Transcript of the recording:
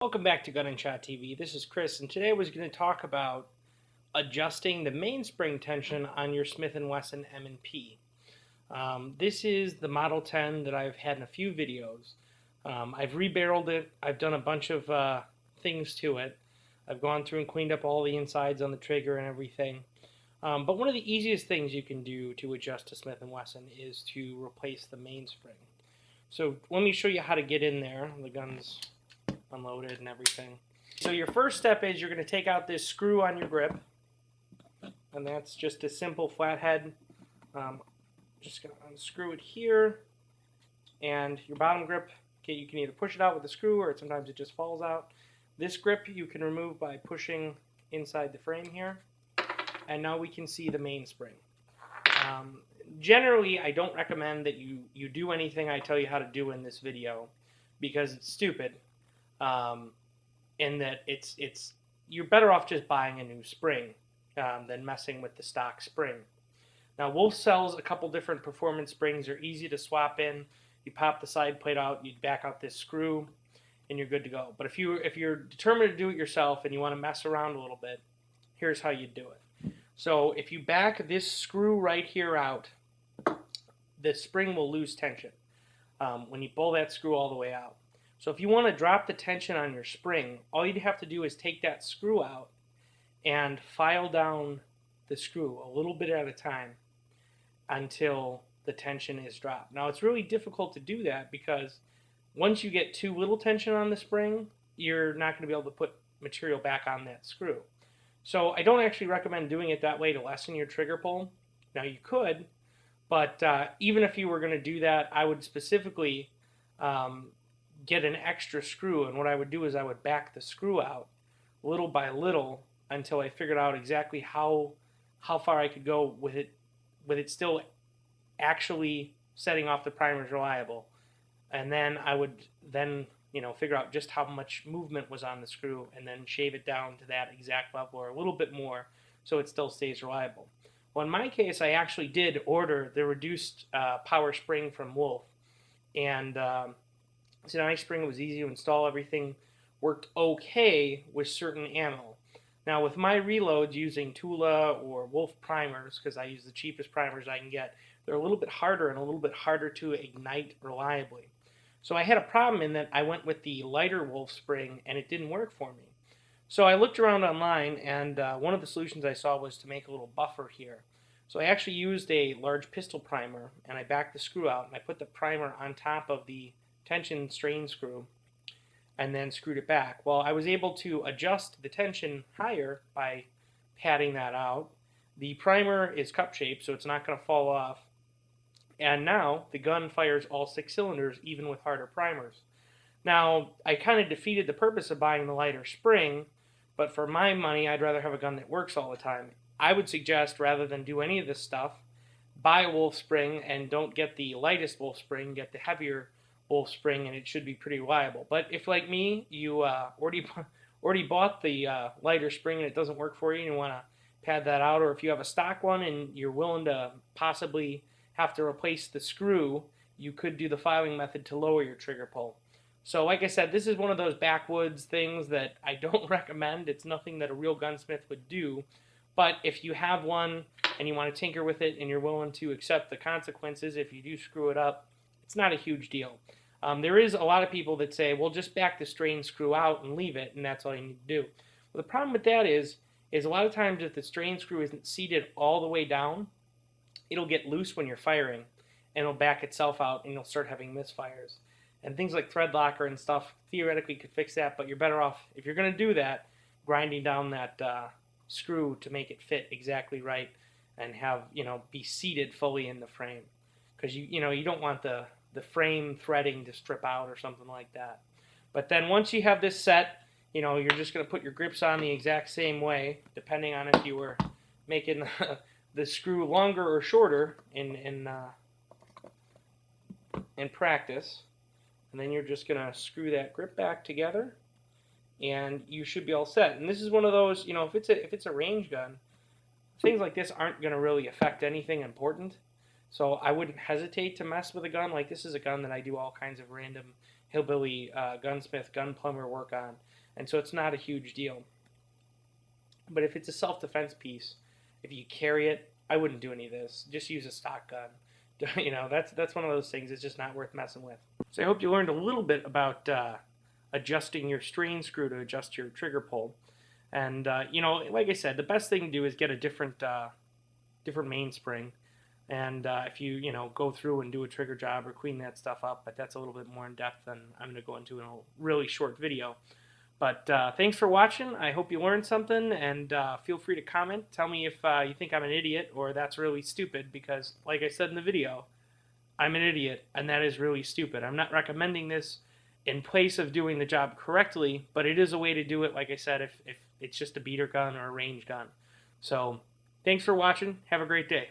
Welcome back to Gun&ShotTV. This is Chris, and today I was going to talk about adjusting the mainspring tension on your Smith & Wesson M&P. This is the Model 10 that I've had in a few videos. I've rebarreled it. I've done a bunch of things to it. I've gone through and cleaned up all the insides on the trigger and everything. But one of the easiest things you can do to adjust to Smith & Wesson is to replace the mainspring. So let me show you how to get in there. The gun's unloaded and everything. So your first step is you're going to take out this screw on your grip, and that's just a simple flathead. Just going to unscrew it here, and your bottom grip, okay, you can either push it out with the screw or sometimes it just falls out. This grip you can remove by pushing inside the frame here, and now we can see the mainspring. Generally, I don't recommend that you do anything I tell you how to do in this video because it's stupid. In that you're better off just buying a new spring than messing with the stock spring. Now, Wolf sells a couple different performance springs. They're easy to swap in. You pop the side plate out, you back out this screw, and you're good to go. But if you're determined to do it yourself and you want to mess around a little bit, here's how you do it. So if you back this screw right here out, the spring will lose tension when you pull that screw all the way out. So if you want to drop the tension on your spring, all you'd have to do is take that screw out and file down the screw a little bit at a time until the tension is dropped. Now it's really difficult to do that because once you get too little tension on the spring, you're not going to be able to put material back on that screw. So I don't actually recommend doing it that way to lessen your trigger pull. Now you could, but even if you were going to do that, I would specifically get an extra screw, and what I would do is I would back the screw out little by little until I figured out exactly how far I could go with it still actually setting off the primers reliable, and then I would figure out just how much movement was on the screw and then shave it down to that exact level or a little bit more so it still stays reliable. Well, in my case, I actually did order the reduced power spring from Wolf, and it's a nice spring. It was easy to install. Everything worked okay with certain ammo. Now with my reloads using Tula or Wolf primers, because I use the cheapest primers I can get, they're a little bit harder and a little bit harder to ignite reliably. So I had a problem in that I went with the lighter Wolf spring and it didn't work for me. So I looked around online, and one of the solutions I saw was to make a little buffer here. So I actually used a large pistol primer, and I backed the screw out and I put the primer on top of the tension strain screw and then screwed it back. Well, I was able to adjust the tension higher by patting that out. The primer is cup shaped, so it's not going to fall off. And now the gun fires all 6 cylinders, even with harder primers. Now, I kind of defeated the purpose of buying the lighter spring, but for my money, I'd rather have a gun that works all the time. I would suggest, rather than do any of this stuff, buy a Wolf spring and don't get the lightest Wolf spring, get the heavier Wolf spring, and it should be pretty reliable. But if, like me, you already bought the lighter spring and it doesn't work for you and you want to pad that out, or if you have a stock one and you're willing to possibly have to replace the screw, you could do the filing method to lower your trigger pull. So like I said, this is one of those backwoods things that I don't recommend. It's nothing that a real gunsmith would do. But if you have one and you want to tinker with it and you're willing to accept the consequences if you do screw it up, it's not a huge deal. There is a lot of people that say, well, just back the strain screw out and leave it, and that's all you need to do. Well, the problem with that is a lot of times if the strain screw isn't seated all the way down, it'll get loose when you're firing, and it'll back itself out, and you'll start having misfires. And things like thread locker and stuff theoretically could fix that, but you're better off, if you're going to do that, grinding down that screw to make it fit exactly right and have, be seated fully in the frame. Because you don't want the frame threading to strip out or something like that. But then once you have this set, you're just going to put your grips on the exact same way, depending on if you were making the screw longer or shorter in practice. And then you're just going to screw that grip back together, and you should be all set. And this is one of those, if it's a range gun, things like this aren't going to really affect anything important. So I wouldn't hesitate to mess with a gun. Like, this is a gun that I do all kinds of random hillbilly gunsmith, gun plumber work on, and so it's not a huge deal. But if it's a self-defense piece, if you carry it, I wouldn't do any of this. Just use a stock gun. That's one of those things. It's just not worth messing with. So I hope you learned a little bit about adjusting your strain screw to adjust your trigger pull. And like I said, the best thing to do is get a different mainspring. And if you go through and do a trigger job or clean that stuff up, but that's a little bit more in depth than I'm going to go into in a really short video. But thanks for watching. I hope you learned something, and feel free to comment. Tell me if you think I'm an idiot or that's really stupid, because like I said in the video, I'm an idiot, and that is really stupid. I'm not recommending this in place of doing the job correctly, but it is a way to do it, like I said, if it's just a beater gun or a range gun. So thanks for watching. Have a great day.